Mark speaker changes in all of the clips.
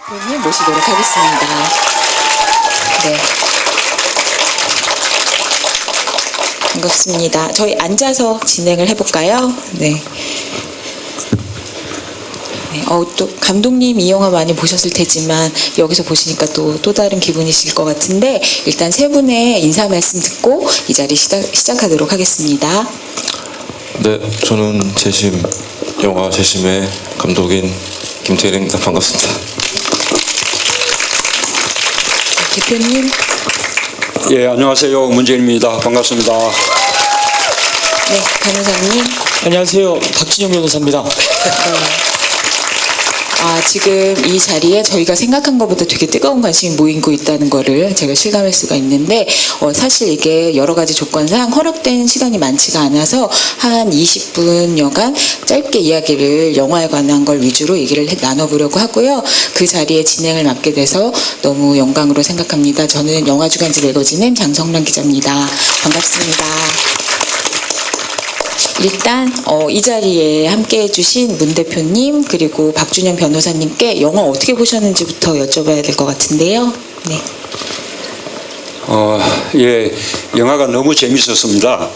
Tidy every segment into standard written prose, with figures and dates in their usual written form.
Speaker 1: 대표님 모시도록 하겠습니다. 네. 반갑습니다. 저희 앉아서 진행을 해볼까요? 네. 네, 또 감독님 이 영화 많이 보셨을 테지만 여기서 보시니까 또 다른 기분이실 것 같은데 일단 세 분의 인사 말씀 듣고 이 자리 시작하도록 하겠습니다.
Speaker 2: 네, 저는 영화 재심의 감독인 김태일입니다. 반갑습니다.
Speaker 1: 대표님.
Speaker 3: 예, 안녕하세요. 문재인입니다. 반갑습니다.
Speaker 1: 네, 변호사님.
Speaker 4: 안녕하세요. 박진영 변호사입니다.
Speaker 1: 네. 지금 이 자리에 저희가 생각한 것보다 되게 뜨거운 관심이 모이고 있다는 거를 제가 실감할 수가 있는데 사실 이게 여러 가지 조건상 허락된 시간이 많지가 않아서 한 20분여간 짧게 이야기를 영화에 관한 걸 위주로 얘기를 나눠보려고 하고요. 그 자리에 진행을 맡게 돼서 너무 영광으로 생각합니다. 저는 영화주간지 매거진의 장성란 기자입니다. 반갑습니다. 일단 이 자리에 함께해 주신 문 대표님 그리고 박준영 변호사님께 영화 어떻게 보셨는지부터 여쭤봐야 될 것 같은데요. 네.
Speaker 3: 예, 영화가 너무 재밌었습니다.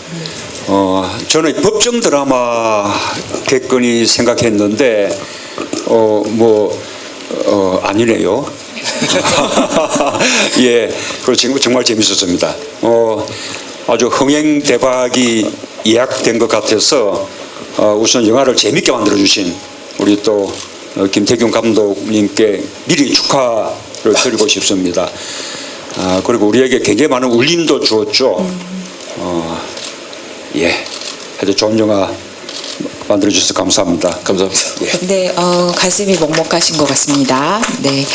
Speaker 3: 저는 법정 드라마 겠거니 생각했는데 아니네요. 예, 그리고 정말 재밌었습니다. 아주 흥행 대박이 예약된 것 같아서 우선 영화를 재밌게 만들어주신 우리 또 김태균 감독님께 미리 축하를 드리고 싶습니다. 그리고 우리에게 굉장히 많은 울림도 주었죠. 예, 아주 좋은 영화 만들어주셔서 감사합니다.
Speaker 2: 감사합니다.
Speaker 3: 예.
Speaker 1: 네, 가슴이 먹먹하신 것 같습니다. 네,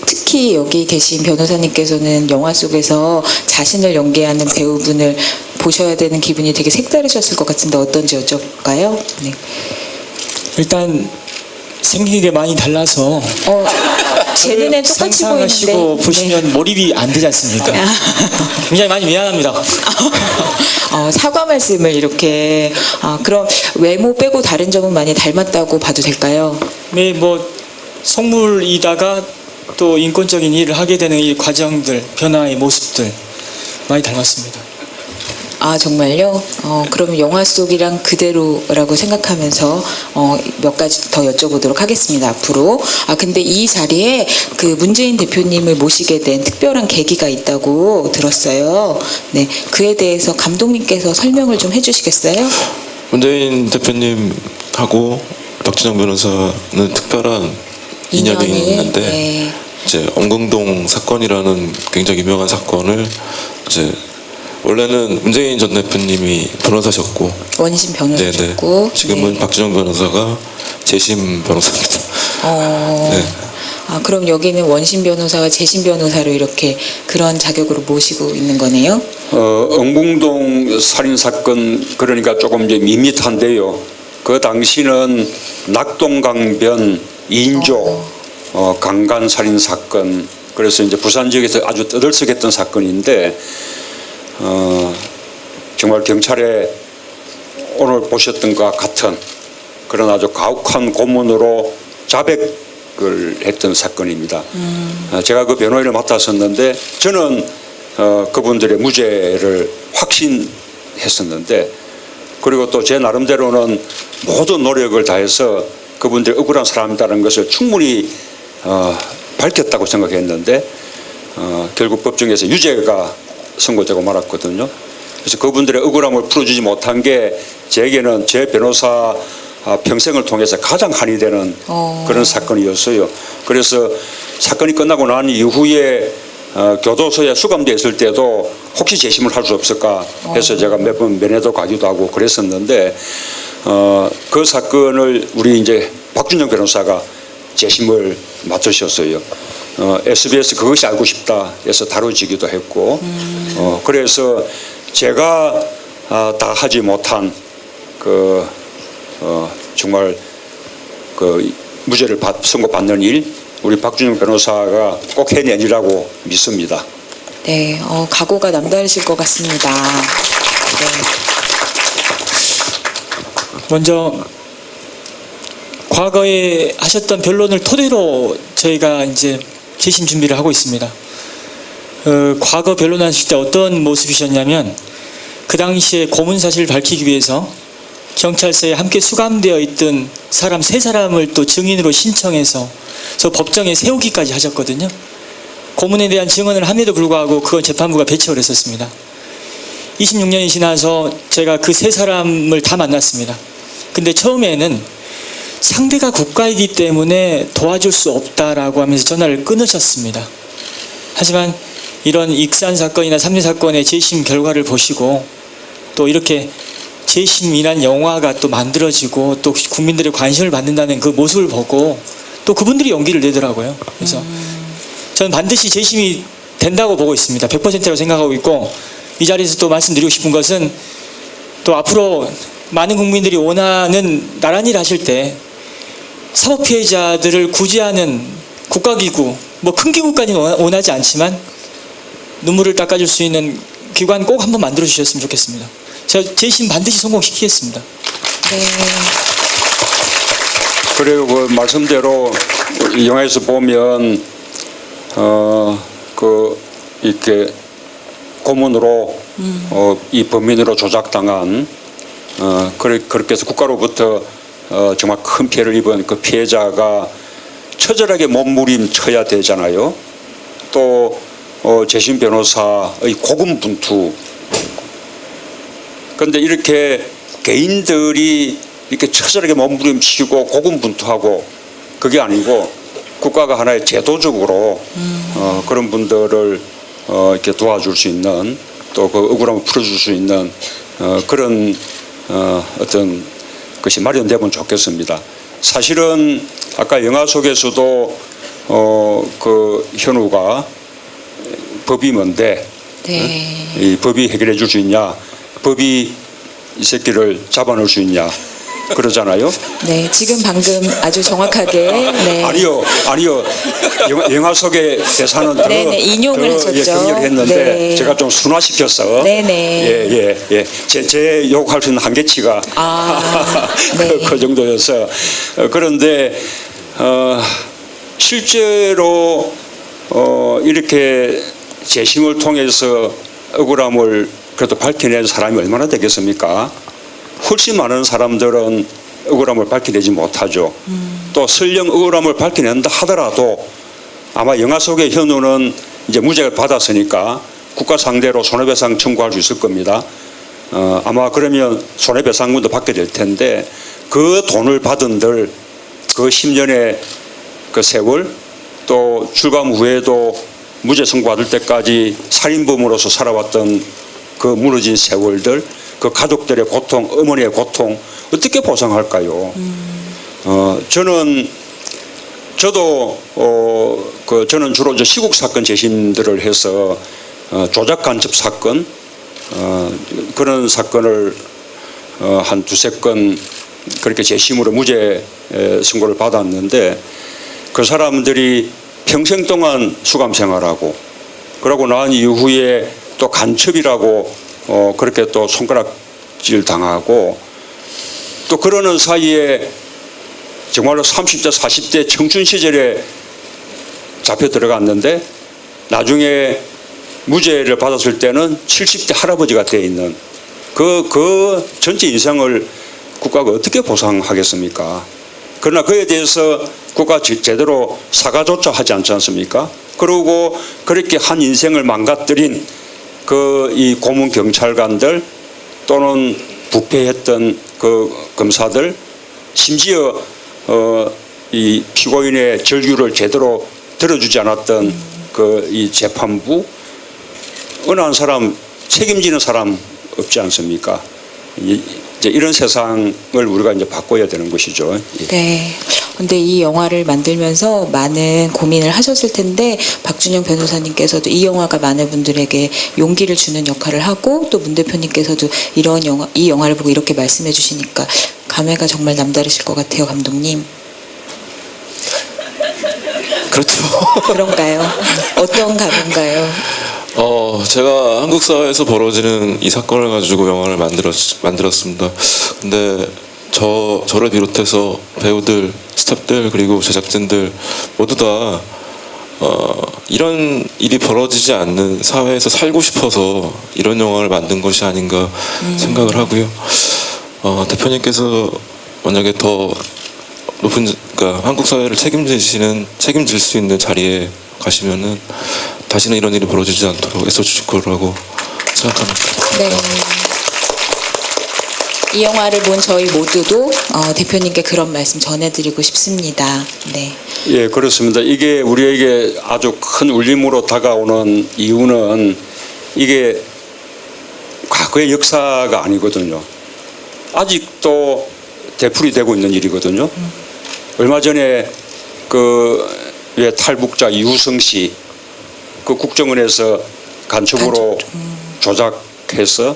Speaker 1: 특히 여기 계신 변호사님께서는 영화 속에서 자신을 연기하는 배우분을 보셔야 되는 기분이 되게 색다르셨을 것 같은데 어떤지 여쭤볼까요? 네.
Speaker 4: 일단 생긴 게 많이 달라서
Speaker 1: 제 눈엔 똑같이
Speaker 4: 상상하시고
Speaker 1: 보이는데
Speaker 4: 보시면 몰입이 안 되지 않습니까? 굉장히 많이 미안합니다.
Speaker 1: 사과 말씀을 이렇게 그럼 외모 빼고 다른 점은 많이 닮았다고 봐도 될까요?
Speaker 4: 네, 성물이다가 또 인권적인 일을 하게 되는 이 과정들, 변화의 모습들 많이 닮았습니다.
Speaker 1: 정말요? 그럼 영화 속이랑 그대로라고 생각하면서 몇 가지 더 여쭤보도록 하겠습니다. 앞으로. 근데 이 자리에 그 문재인 대표님을 모시게 된 특별한 계기가 있다고 들었어요. 네, 그에 대해서 감독님께서 설명을 좀 해주시겠어요? 문재인
Speaker 2: 대표님하고 박준영 변호사는 특별한 인연이 있는데
Speaker 1: 네.
Speaker 2: 이제 엄궁동 사건이라는 굉장히 유명한 사건을 이제 원래는 문재인 전 대표님이 변호사셨고
Speaker 1: 원심 변호사셨고
Speaker 2: 지금은
Speaker 1: 네.
Speaker 2: 박준영 변호사가 재심 변호사입니다.
Speaker 1: 네. 그럼 여기는 원심 변호사가 재심 변호사로 이렇게 그런 자격으로 모시고 있는 거네요?
Speaker 3: 엄궁동 살인 사건 그러니까 조금 이제 밋밋한데요. 그 당시는 낙동강변 인조 강간 살인 사건 그래서 이제 부산 지역에서 아주 떠들썩했던 사건인데 정말 경찰에 오늘 보셨던 것과 같은 그런 아주 가혹한 고문으로 자백을 했던 사건입니다. 제가 그 변호인을 맡았었는데 저는 그분들의 무죄를 확신했었는데 그리고 또 제 나름대로는 모든 노력을 다해서 그분들이 억울한 사람이라는 것을 충분히 밝혔다고 생각했는데 결국 법정에서 유죄가 선고되고 말았거든요. 그래서 그분들의 억울함을 풀어주지 못한 게 제게는 제 변호사 평생을 통해서 가장 한이 되는 그런 사건이었어요. 그래서 사건이 끝나고 난 이후에 교도소에 수감되어 있을 때도 혹시 재심을 할 수 없을까 해서 제가 몇 번 면회도 가기도 하고 그랬었는데 그 사건을 우리 이제 박준영 변호사가 재심을 맡으셨어요. SBS 그것이 알고 싶다 해서 다뤄지기도 했고 그래서 제가 다 하지 못한 정말 무죄를 선고받는 일 우리 박준영 변호사가 꼭 해내리라고 믿습니다.
Speaker 1: 네, 각오가 남다르실 것 같습니다. 네.
Speaker 4: 먼저 과거에 하셨던 변론을 토대로 저희가 이제 재심 준비를 하고 있습니다. 과거 변론하실 때 어떤 모습이셨냐면 그 당시에 고문 사실을 밝히기 위해서 경찰서에 함께 수감되어 있던 사람 3사람을 또 증인으로 신청해서 저 법정에 세우기까지 하셨거든요. 고문에 대한 증언을 함에도 불구하고 그건 재판부가 배척을 했었습니다. 26년이 지나서 제가 그 3사람을 다 만났습니다. 근데 처음에는 상대가 국가이기 때문에 도와줄 수 없다라고 하면서 전화를 끊으셨습니다. 하지만 이런 익산 사건이나 삼리 사건의 재심 결과를 보시고 또 이렇게 재심이란 영화가 또 만들어지고 또 국민들의 관심을 받는다는 그 모습을 보고 또 그분들이 용기를 내더라고요. 그래서 저는 반드시 재심이 된다고 보고 있습니다. 100%라고 생각하고 있고, 이 자리에서 또 말씀드리고 싶은 것은 또 앞으로 많은 국민들이 원하는 나란 일 하실 때 사법 피해자들을 구제하는 국가기구, 뭐 큰 기구까지는 원하지 않지만 눈물을 닦아줄 수 있는 기관 꼭 한번 만들어 주셨으면 좋겠습니다. 제가 재심 반드시 성공시키겠습니다.
Speaker 1: 네.
Speaker 3: 그리고 그 말씀대로 이 영화에서 보면 이렇게 고문으로 이 범인으로 조작당한 그렇게 해서 국가로부터 정말 큰 피해를 입은 그 피해자가 처절하게 몸부림쳐야 되잖아요. 또 재심 변호사의 고군분투. 그런데 이렇게 개인들이 이렇게 처절하게 몸부림치고 고군분투하고 그게 아니고 국가가 하나의 제도적으로 그런 분들을 이렇게 도와줄 수 있는 또 그 억울함을 풀어줄 수 있는 그런 어떤 것이 마련되면 좋겠습니다. 사실은 아까 영화 속에서도 그 현우가 법이 뭔데
Speaker 1: 네.
Speaker 3: 이 법이 해결해 줄 수 있냐, 법이 이 새끼를 잡아놓을 수 있냐 그러잖아요.
Speaker 1: 네, 지금 방금 아주 정확하게 네.
Speaker 3: 아니요. 영화 속의 대사는 더,
Speaker 1: 네네, 인용을
Speaker 3: 더
Speaker 1: 하셨죠.
Speaker 3: 격렬했는데
Speaker 1: 네.
Speaker 3: 제가 좀 순화시켰어.
Speaker 1: 네네.
Speaker 3: 예. 제 욕할 수 있는 한계치가
Speaker 1: 네.
Speaker 3: 그 정도였어. 그런데 실제로 이렇게 재심을 통해서 억울함을 그래도 밝혀낸 사람이 얼마나 되겠습니까? 훨씬 많은 사람들은 억울함을 밝혀내지 못하죠. 또 설령 억울함을 밝혀낸다 하더라도 아마 영화 속의 현우는 이제 무죄를 받았으니까 국가 상대로 손해배상 청구할 수 있을 겁니다. 아마 그러면 손해배상금도 받게 될 텐데 그 돈을 받은들 그 10년의 그 세월 또 출감 후에도 무죄 선고받을 때까지 살인범으로서 살아왔던 그 무너진 세월들 그 가족들의 고통, 어머니의 고통 어떻게 보상할까요? 저도 저는 주로 이제 시국 사건 재심들을 해서 조작 간첩 사건 그런 사건을 한 2-3건 그렇게 재심으로 무죄 선고를 받았는데 그 사람들이 평생 동안 수감 생활하고 그러고 난 이후에 또 간첩이라고 그렇게 또 손가락질 당하고 또 그러는 사이에 정말로 30대 40대 청춘 시절에 잡혀 들어갔는데 나중에 무죄를 받았을 때는 70대 할아버지가 돼 있는 그 전체 인생을 국가가 어떻게 보상하겠습니까? 그러나 그에 대해서 국가 제대로 사과조차 하지 않지 않습니까? 그리고 그렇게 한 인생을 망가뜨린 이 고문 경찰관들 또는 부패했던 그 검사들 심지어 이 피고인의 절규를 제대로 들어주지 않았던 이 재판부 어느 한 사람 책임지는 사람 없지 않습니까? 이제 이런 세상을 우리가 이제 바꿔야 되는 것이죠.
Speaker 1: 네. 근데 이 영화를 만들면서 많은 고민을 하셨을 텐데 박준영 변호사님께서도 이 영화가 많은 분들에게 용기를 주는 역할을 하고 또 문 대표님께서도 이 영화를 보고 이렇게 말씀해 주시니까 감회가 정말 남다르실 것 같아요, 감독님.
Speaker 2: 그렇죠.
Speaker 1: 그런가요? 어떤 감인가요?
Speaker 2: 제가 한국 사회에서 벌어지는 이 사건을 가지고 영화를 만들었습니다. 근데 저를 비롯해서 배우들 스태프들 그리고 제작진들 모두 다 이런 일이 벌어지지 않는 사회에서 살고 싶어서 이런 영화를 만든 것이 아닌가 생각을 하고요. 대표님께서 만약에 더 높은 그러니까 한국 사회를 책임질 수 있는 자리에 가시면은 다시는 이런 일이 벌어지지 않도록 애써주실 거라고 생각합니다.
Speaker 1: 네. 이 영화를 본 저희 모두도 대표님께 그런 말씀 전해드리고 싶습니다. 네.
Speaker 3: 예, 그렇습니다. 이게 우리에게 아주 큰 울림으로 다가오는 이유는 이게 과거의 역사가 아니거든요. 아직도 되풀이되고 있는 일이거든요. 얼마 전에 왜 탈북자 이우성 씨 그 국정원에서 간첩으로 조작해서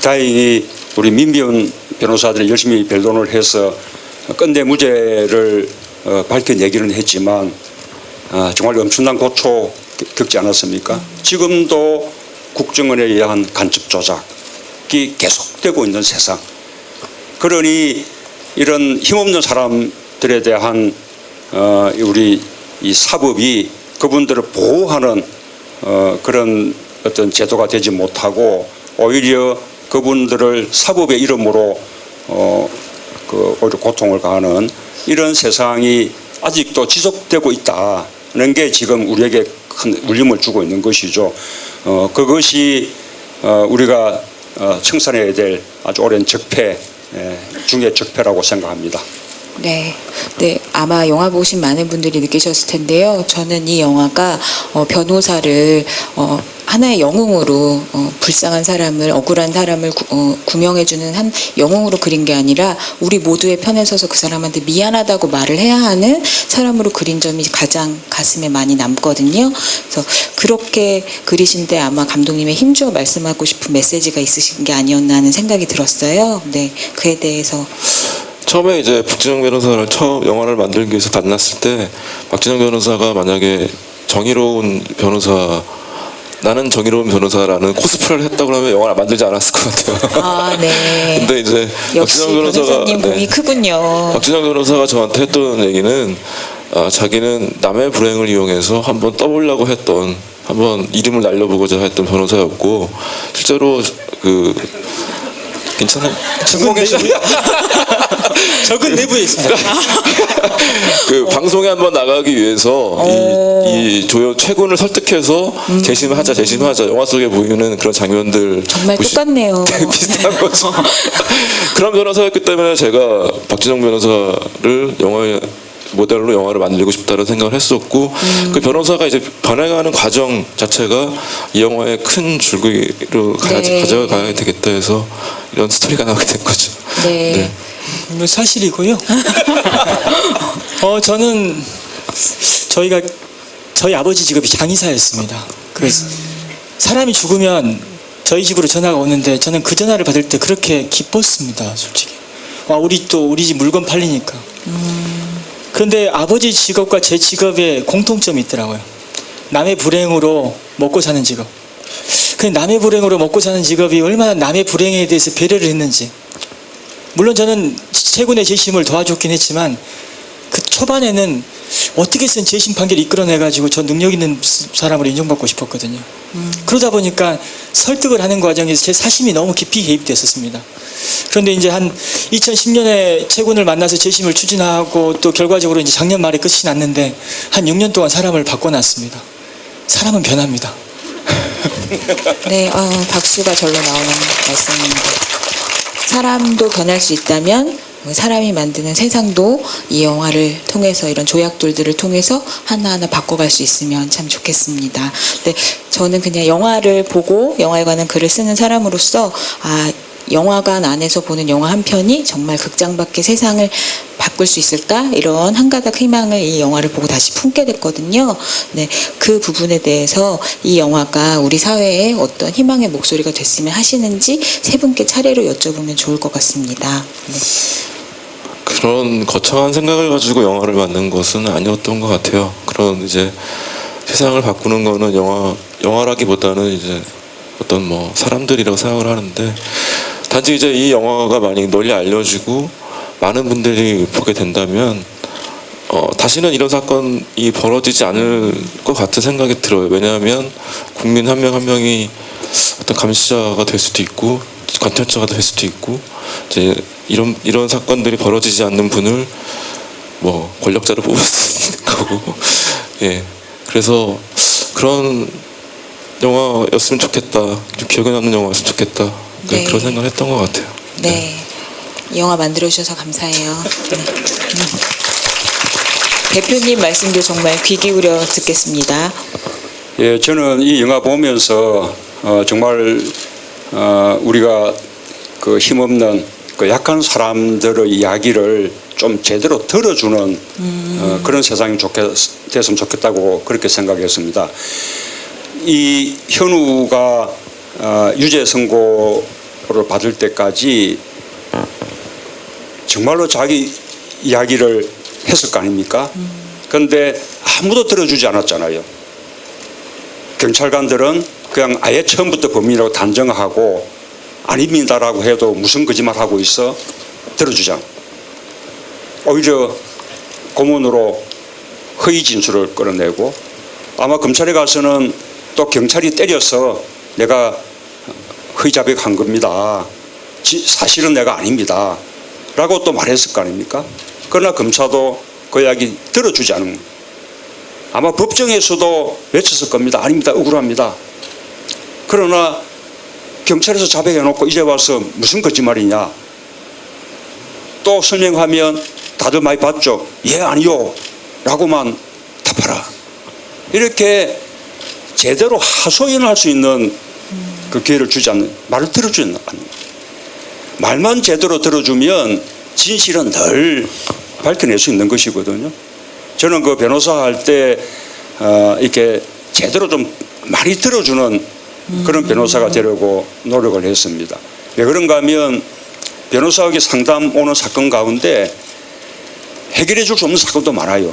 Speaker 3: 다행히 우리 민변 변호사들이 열심히 변론을 해서 끝내 무죄를 밝혀내기는 했지만 정말 엄청난 고초 겪지 않았습니까? 지금도 국정원에 의한 간첩 조작이 계속되고 있는 세상. 그러니 이런 힘없는 사람들에 대한 우리 이 사법이 그분들을 보호하는 그런 어떤 제도가 되지 못하고 오히려 그분들을 사법의 이름으로 오히려 고통을 가하는 이런 세상이 아직도 지속되고 있다는 게 지금 우리에게 큰 울림을 주고 있는 것이죠. 그것이 우리가 청산해야 될 아주 오랜 적폐 중의 적폐라고 생각합니다.
Speaker 1: 네, 아마 영화 보신 많은 분들이 느끼셨을 텐데요. 저는 이 영화가 변호사를 하나의 영웅으로 불쌍한 사람을 억울한 사람을 구명해주는 한 영웅으로 그린 게 아니라 우리 모두의 편에 서서 그 사람한테 미안하다고 말을 해야 하는 사람으로 그린 점이 가장 가슴에 많이 남거든요. 그래서 그렇게 그리신데 아마 감독님의 힘주어 말씀하고 싶은 메시지가 있으신 게 아니었나 하는 생각이 들었어요. 네, 그에 대해서.
Speaker 2: 처음에 이제 박진영 변호사를 처음 영화를 만들기 위해서 만났을 때 박진영 변호사가 만약에 정의로운 변호사 나는 정의로운 변호사라는 코스프레를 했다 그러면 영화를 만들지 않았을 것 같아요.
Speaker 1: 아, 네.
Speaker 2: 근데 이제
Speaker 1: 역시 변호사님 몸이 크군요.
Speaker 2: 박진영 변호사가 저한테 했던 얘기는 자기는 남의 불행을 이용해서 한번 떠보려고 했던 한번 이름을 날려보고자 했던 변호사였고 실제로 괜찮아요?
Speaker 4: 적은 내부에 있습니다.
Speaker 2: 방송에 한번 나가기 위해서 이 조연 최군을 설득해서 재심하자 영화 속에 보이는 그런 장면들
Speaker 1: 정말 똑같네요.
Speaker 2: 비슷한 거죠. 그런 변호사였기 때문에 제가 박진영 변호사를 영화에 모델로 영화를 만들고 싶다는 생각을 했었고 그 변호사가 이제 변해가는 과정 자체가 이 영화의 큰 줄기로 가져가야 되겠다 해서 이런 스토리가 나오게 된 거죠.
Speaker 1: 네.
Speaker 4: 사실이고요. 저는 저희 아버지 직업이 장의사였습니다. 그래서 사람이 죽으면 저희 집으로 전화가 오는데 저는 그 전화를 받을 때 그렇게 기뻤습니다. 솔직히. 우리 집 물건 팔리니까. 그런데 아버지 직업과 제 직업에 공통점이 있더라고요. 남의 불행으로 먹고 사는 직업. 그 남의 불행으로 먹고 사는 직업이 얼마나 남의 불행에 대해서 배려를 했는지. 물론 저는 최군의 재심을 도와줬긴 했지만 그 초반에는 어떻게든 재심 판결을 이끌어내가지고 저 능력 있는 사람으로 인정받고 싶었거든요. 그러다 보니까 설득을 하는 과정에서 제 사심이 너무 깊이 개입됐었습니다. 그런데 이제 한 2010년에 최군을 만나서 재심을 추진하고 또 결과적으로 이제 작년 말에 끝이 났는데 한 6년 동안 사람을 바꿔놨습니다. 사람은 변합니다.
Speaker 1: 네, 박수가 절로 나오는 말씀입니다. 사람도 변할 수 있다면 사람이 만드는 세상도 이 영화를 통해서 이런 조약돌들을 통해서 하나하나 바꿔갈 수 있으면 참 좋겠습니다. 네, 저는 그냥 영화를 보고 영화에 관한 글을 쓰는 사람으로서 영화관 안에서 보는 영화 한 편이 정말 극장 밖의 세상을 바꿀 수 있을까? 이런 한 가닥 희망을 이 영화를 보고 다시 품게 됐거든요. 네, 그 부분에 대해서 이 영화가 우리 사회에 어떤 희망의 목소리가 됐으면 하시는지 세 분께 차례로 여쭤보면 좋을 것 같습니다. 네.
Speaker 2: 그런 거창한 생각을 가지고 영화를 만든 것은 아니었던 것 같아요. 그런 이제 세상을 바꾸는 거는 영화라기보다는 이제 어떤 사람들이라고 생각을 하는데 단지 이제 이 영화가 많이 널리 알려지고 많은 분들이 보게 된다면 다시는 이런 사건이 벌어지지 않을 것 같은 생각이 들어요. 왜냐하면 국민 한 명 한 명이 어떤 감시자가 될 수도 있고 관찰자가 될 수도 있고 이제 이런 사건들이 벌어지지 않는 분을 뭐 권력자로 뽑을 수 있는 거고 예 그래서 그런 영화였으면 좋겠다 기억에 남는 영화였으면 좋겠다
Speaker 1: 네.
Speaker 2: 그런 생각을 했던 것 같아요.
Speaker 1: 네. 이 영화 만들어주셔서 감사해요. 네. 대표님 말씀도 정말 귀 기울여 듣겠습니다.
Speaker 3: 예, 저는 이 영화 보면서 정말 우리가 그 힘없는 그 약한 사람들의 이야기를 좀 제대로 들어주는 그런 세상이 됐으면 좋겠다고 그렇게 생각했습니다. 이 현우가 유죄 선고를 받을 때까지 정말로 자기 이야기를 했을 거 아닙니까? 그런데 아무도 들어주지 않았잖아요. 경찰관들은 그냥 아예 처음부터 범인이라고 단정하고 아닙니다라고 해도 무슨 거짓말하고 있어 들어주지 않고 오히려 고문으로 허위 진술을 끌어내고 아마 검찰에 가서는 또 경찰이 때려서 내가 허위 자백한 겁니다. 사실은 내가 아닙니다. 라고 또 말했을 거 아닙니까? 그러나 검사도 그 이야기 들어주지 않은 거예요. 아마 법정에서도 외쳤을 겁니다. 아닙니다. 억울합니다. 그러나 경찰에서 자백해놓고 이제 와서 무슨 거짓말이냐. 또 설명하면 다들 많이 봤죠. 예, 아니요. 라고만 답하라. 이렇게 제대로 하소연할 수 있는 그 기회를 주지 않는, 말을 들어주지 않는. 말만 제대로 들어주면 진실은 늘 밝혀낼 수 있는 것이거든요. 저는 그 변호사 할 때 이렇게 제대로 좀 많이 들어주는 그런 변호사가 되려고 노력을 했습니다. 왜 그런가 하면 변호사에게 상담 오는 사건 가운데 해결해 줄 수 없는 사건도 많아요.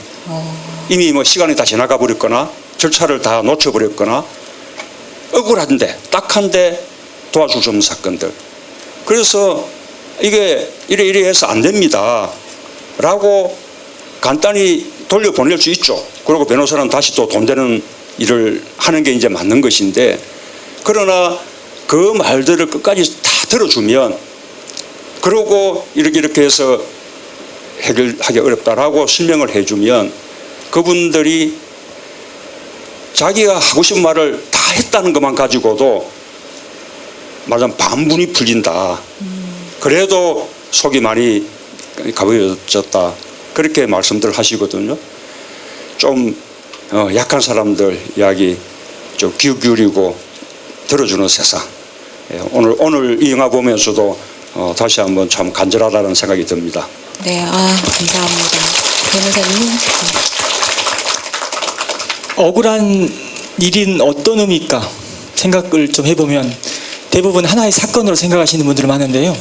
Speaker 3: 이미 뭐 시간이 다 지나가 버렸거나 절차를 다 놓쳐버렸거나 억울한데 딱한데 도와줄 수 없는 사건들. 그래서 이게 이래 해서 안 됩니다 라고 간단히 돌려보낼 수 있죠. 그리고 변호사는 다시 또 돈 되는 일을 하는 게 이제 맞는 것인데 그러나 그 말들을 끝까지 다 들어주면 그러고 이렇게 해서 해결하기 어렵다라고 설명을 해주면 그분들이 자기가 하고 싶은 말을 다 했다는 것만 가지고도 말하자면 반분이 풀린다. 그래도 속이 많이 가벼워졌다. 그렇게 말씀들 하시거든요. 좀 약한 사람들 이야기 좀 귀 기울이고 들어주는 세상. 오늘 이 영화 보면서도 다시 한번 참 간절하다는 생각이 듭니다.
Speaker 1: 네, 감사합니다. 변호사님.
Speaker 4: 억울한 일은 어떤 의미일까 생각을 좀 해보면 대부분 하나의 사건으로 생각하시는 분들이 많은데요.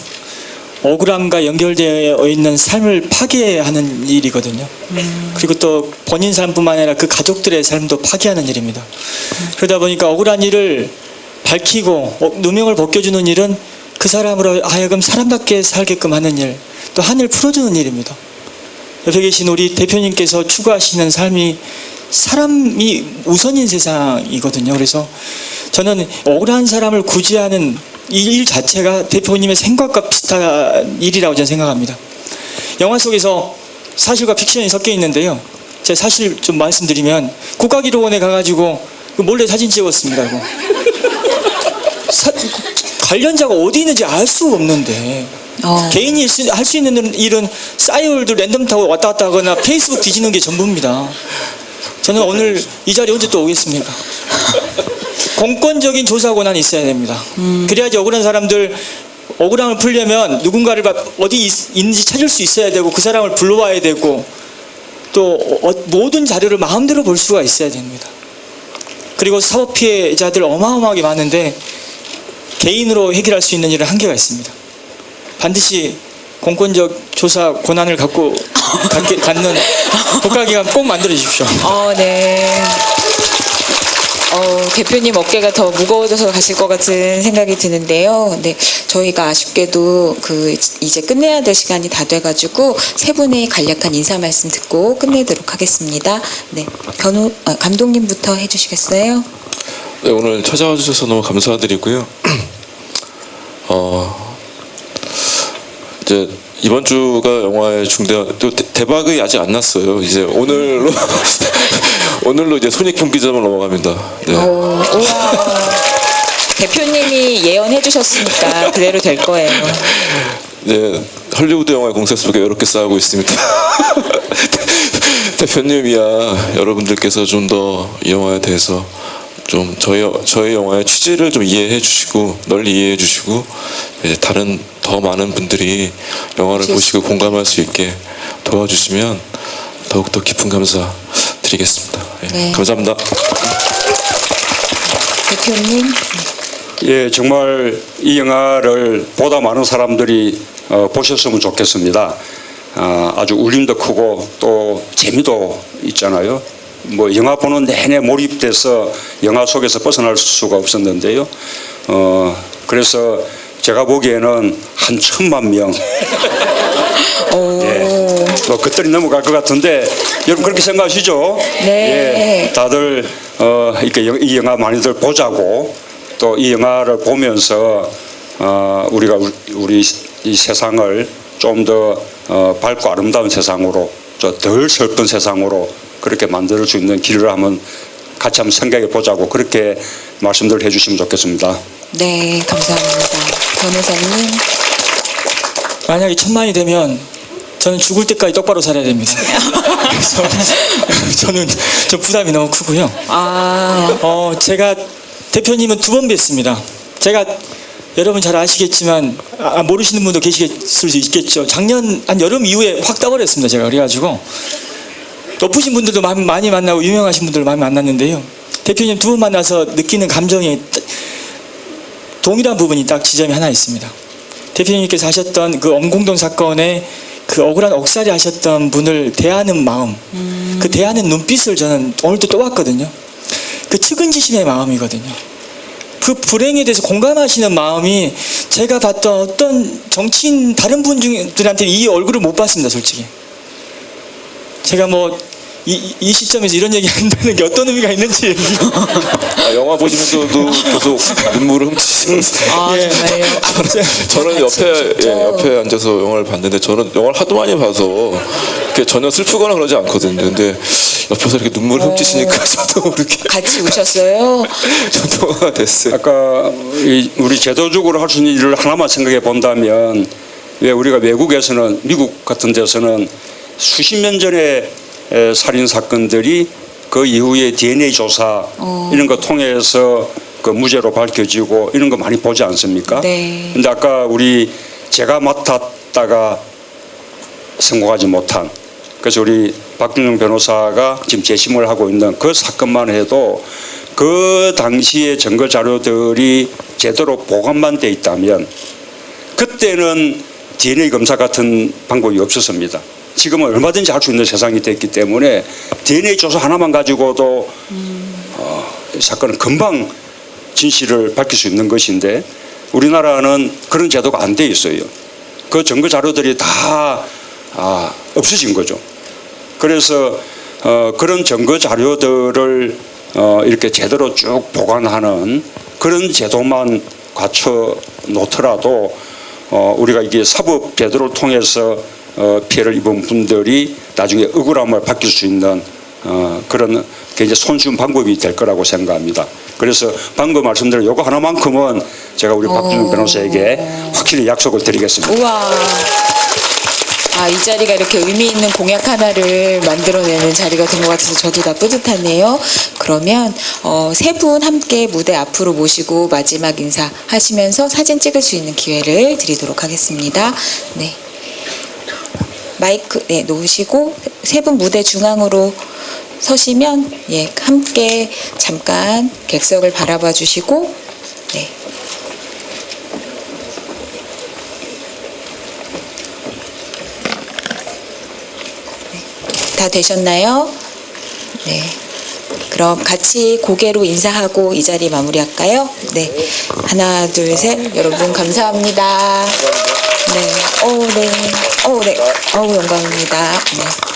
Speaker 4: 억울함과 연결되어 있는 삶을 파괴하는 일이거든요. 그리고 또 본인 삶뿐만 아니라 그 가족들의 삶도 파괴하는 일입니다. 그러다 보니까 억울한 일을 밝히고 누명을 벗겨주는 일은 그 사람으로 하여금 사람답게 살게끔 하는 일, 또 한을 풀어주는 일입니다. 옆에 계신 우리 대표님께서 추구하시는 삶이 사람이 우선인 세상이거든요. 그래서 저는 억울한 사람을 구제하는 이 일 자체가 대표님의 생각과 비슷한 일이라고 저는 생각합니다. 영화 속에서 사실과 픽션이 섞여 있는데요. 제가 사실 좀 말씀드리면 국가기록원에 가가지고 몰래 사진 찍었습니다. 관련자가 어디 있는지 알 수 없는데 개인이 할 수 있는 일은 싸이월드 랜덤 타고 왔다 갔다 하거나 페이스북 뒤지는 게 전부입니다. 저는 오늘 이 자리에 언제 또 오겠습니까? 공권적인 조사 권한이 있어야 됩니다. 그래야지 억울한 사람들 억울함을 풀려면 누군가를 어디 있는지 찾을 수 있어야 되고 그 사람을 불러와야 되고 또 모든 자료를 마음대로 볼 수가 있어야 됩니다. 그리고 사법 피해자들 어마어마하게 많은데 개인으로 해결할 수 있는 일은 한계가 있습니다. 반드시 공권적 조사 권한을 갖는 국가기관 꼭 만들어 주십시오.
Speaker 1: 네. 대표님 어깨가 더 무거워져서 가실 것 같은 생각이 드는데요. 네, 저희가 아쉽게도 이제 끝내야 될 시간이 다 돼가지고 세 분의 간략한 인사 말씀 듣고 끝내도록 하겠습니다. 네, 감독님부터 해주시겠어요?
Speaker 2: 네, 오늘 찾아와 주셔서 너무 감사드리고요. 이제 이번 주가 영화의 또 대박이 아직 안 났어요. 이제 오늘로 오늘로 이제 손익분기점을 넘어갑니다. 네.
Speaker 1: 우와. 대표님이 예언해 주셨으니까 그대로 될 거예요.
Speaker 2: 이제 헐리우드 영화의 공세 속에 이렇게 싸우고 있습니다. 대표님이야 여러분들께서 좀 더 이 영화에 대해서 좀 저희 영화의 취지를 좀 이해해 주시고 널리 이해해 주시고 이제 다른 더 많은 분들이 영화를 보시고 공감할 수 있게 도와주시면 더욱더 깊은 감사 드리겠습니다. 예,
Speaker 1: 네.
Speaker 2: 감사합니다.
Speaker 1: 대표님.
Speaker 3: 예, 정말 이 영화를 보다 많은 사람들이 보셨으면 좋겠습니다. 아주 울림도 크고 또 재미도 있잖아요. 뭐 영화 보는 내내 몰입돼서 영화 속에서 벗어날 수가 없었는데요. 그래서 제가 보기에는 한 1,000,000명. 예, 뭐 그들이 넘어갈 것 같은데 여러분 그렇게 생각하시죠?
Speaker 1: 네.
Speaker 3: 예, 다들 이렇게 이 영화 많이들 보자고 또 이 영화를 보면서 우리가 우리 이 세상을 좀 더 밝고 아름다운 세상으로 덜 슬픈 세상으로 그렇게 만들 수 있는 길을 같이 한번 생각해 보자고 그렇게 말씀들 해주시면 좋겠습니다.
Speaker 1: 네, 감사합니다. 변호사님.
Speaker 4: 만약에 1,000만이 되면 저는 죽을 때까지 똑바로 살아야 됩니다. 그래서 저는 좀 부담이 너무 크고요. 제가 대표님은 2번 뵀습니다. 제가 여러분 잘 아시겠지만 모르시는 분도 계실 수 있겠죠. 작년 한 여름 이후에 확 떠버렸습니다. 제가 그래가지고 높으신 분들도 많이 만나고 유명하신 분들 많이 만났는데요. 대표님 2번 만나서 느끼는 감정이 동일한 부분이 딱 지점이 하나 있습니다. 대표님께서 하셨던 그 엄공동 사건에 그 억울한 억살이 하셨던 분을 대하는 마음, 그 대하는 눈빛을 저는 오늘도 또 봤거든요. 그 측은지심의 마음이거든요. 그 불행에 대해서 공감하시는 마음이 제가 봤던 어떤 정치인 다른 분들한테는 이 얼굴을 못 봤습니다, 솔직히. 제가 뭐 이 시점에서 이런 얘기 한다는 게 어떤 의미가 있는지.
Speaker 2: 영화 보시면서도 계속 눈물을 훔치시면서
Speaker 1: 정말요?
Speaker 2: 저는 옆에 앉아서 영화를 봤는데 저는 영화를 하도 많이 봐서 이렇게 전혀 슬프거나 그러지 않거든요. 근데 옆에서 이렇게 눈물을 훔치시니까 저도 모르게
Speaker 1: 같이 우셨어요?
Speaker 2: 전도가 됐어요.
Speaker 3: 아까 우리 제도적으로 할 수 있는 일을 하나만 생각해 본다면 왜 우리가 외국에서는 미국 같은 데서는 수십 년 전에 살인 사건들이 그 이후에 DNA 조사 이런 거 통해서 그 무죄로 밝혀지고 이런 거 많이 보지 않습니까?
Speaker 1: 네.
Speaker 3: 근데 아까 제가 맡았다가 성공하지 못한 그래서 우리 박준영 변호사가 지금 재심을 하고 있는 그 사건만 해도 그 당시의 증거 자료들이 제대로 보관만 돼 있다면 그때는 DNA 검사 같은 방법이 없었습니다. 지금은 얼마든지 할 수 있는 세상이 됐기 때문에 DNA 조사 하나만 가지고도 사건은 금방 진실을 밝힐 수 있는 것인데 우리나라는 그런 제도가 안 돼 있어요. 그 증거 자료들이 다 없어진 거죠. 그래서 그런 증거 자료들을 이렇게 제대로 쭉 보관하는 그런 제도만 갖춰 놓더라도 우리가 이게 사법 제도를 통해서 피해를 입은 분들이 나중에 억울함을 받길 수 있는 그런 굉장히 손쉬운 방법이 될 거라고 생각합니다. 그래서 방금 말씀드린 요거 하나만큼은 제가 우리 박준영 변호사에게 확실히 약속을 드리겠습니다.
Speaker 1: 우와. 이 자리가 이렇게 의미 있는 공약 하나를 만들어내는 자리가 된 것 같아서 저도 다 뿌듯하네요. 그러면 세 분 함께 무대 앞으로 모시고 마지막 인사 하시면서 사진 찍을 수 있는 기회를 드리도록 하겠습니다. 네. 마이크 놓으시고 세 분 무대 중앙으로 서시면 함께 잠깐 객석을 바라봐 주시고 네. 다 되셨나요? 네. 그럼 같이 고개로 인사하고 이 자리 마무리할까요? 네. 하나, 둘, 셋. 여러분 감사합니다. 네. 네. 네. 영광입니다. 네.